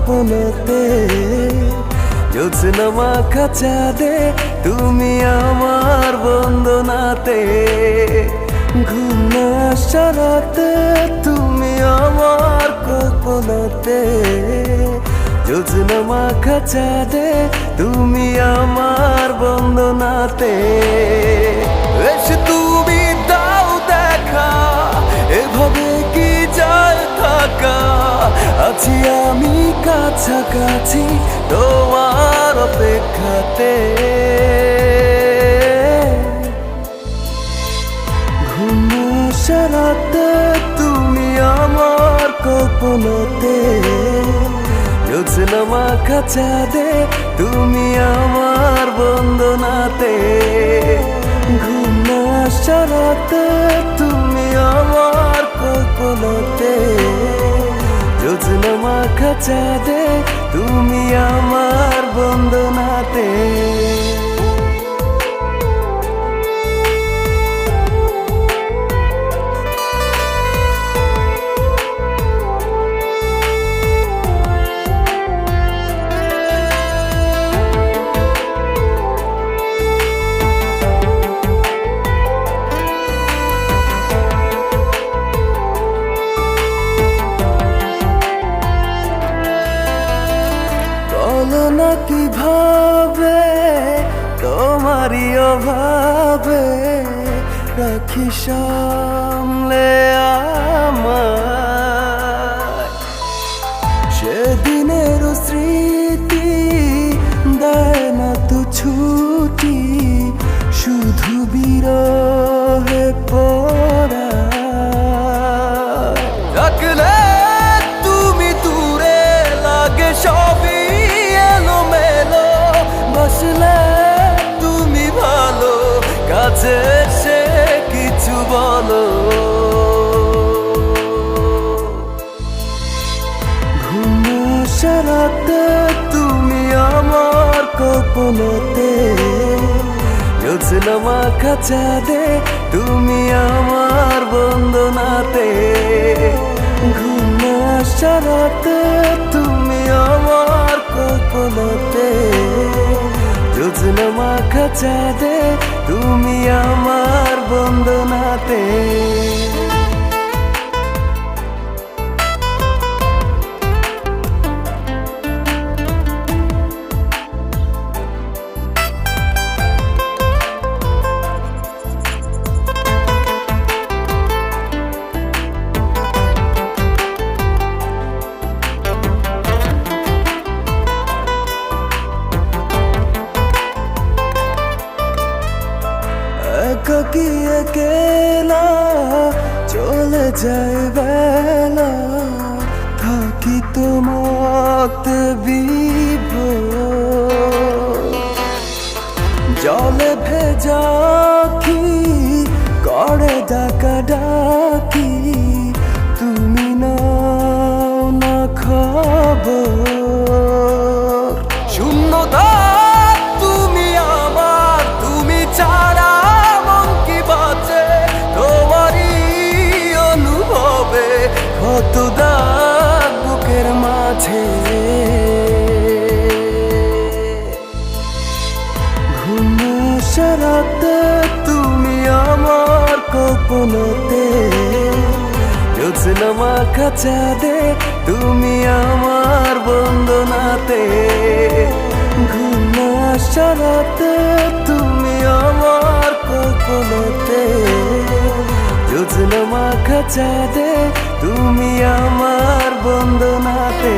কল্পনাতে, জ্যোৎস্না মাখা চাঁদে তুমি আমার বন্দনাতে, ঘুম না আসা রাতে তুমি আমার কল্পনাতে, জ্যোৎস্না মাখা চাঁদে তুমি আমার বন্দনাতে। এসে তুমি দাও দেখা, এভাবে কি যায় থাকা, আছি আমি কাছাকাছি তোমার অপেক্ষাতে। ঘুম আসা রাতে তুমি আমার কল্পনাতে, জ্যোৎস্না মাখা চাঁদে তুমি আমার বন্দনাতে, ঘুম না আসা রাতে তুমি আমার কল্পনাতে, জ্যোৎস্না মাখা চাঁদে তুমি আমার বন্দনাতে। না কিভাবে তোমারই অভাবে রাখি সামলে আমায়, সেদিনের স্মৃতি দেয় না তো ছুটি, শুধু বিরহে পড়া। ডাকলে তুমি দূরে লাগে সবই এলোমেলো, বসলে তুমি ভালো কাছে এসে কিছু বলো। ঘুম আসা রাতে তুমি আমার কল্পনাতে, জ্যোৎস্না মাখা চাঁদে তুমি আমার বন্দনাতে, ঘুম আসা রাতে তুমি আমার কল্পনাতে, জ্যোৎস্না মাখা চাঁদে তুমি আমার বন্দনাতে। একাকী একেলা চলে যায় বেলা, থাকি তোমাতে বিভোর, জলে ভেজা আঁখি করে ডাকা ডাকি, তুমি নাও না খবর। শূন্যতা তুমি আমার, তুমি ছাড়া কত দাগ বুকের মাঝে। ঘুম আসা রাতে তুমি আমার কল্পনাতে, জ্যোৎস্না মাখা চাঁদে তুমি আমার বন্দনাতে, ঘুম আসা রাতে তুমি আমার কল্পনাতে, জ্যোৎস্না মাখা চাঁদে তুমি আমার বন্দনাতে।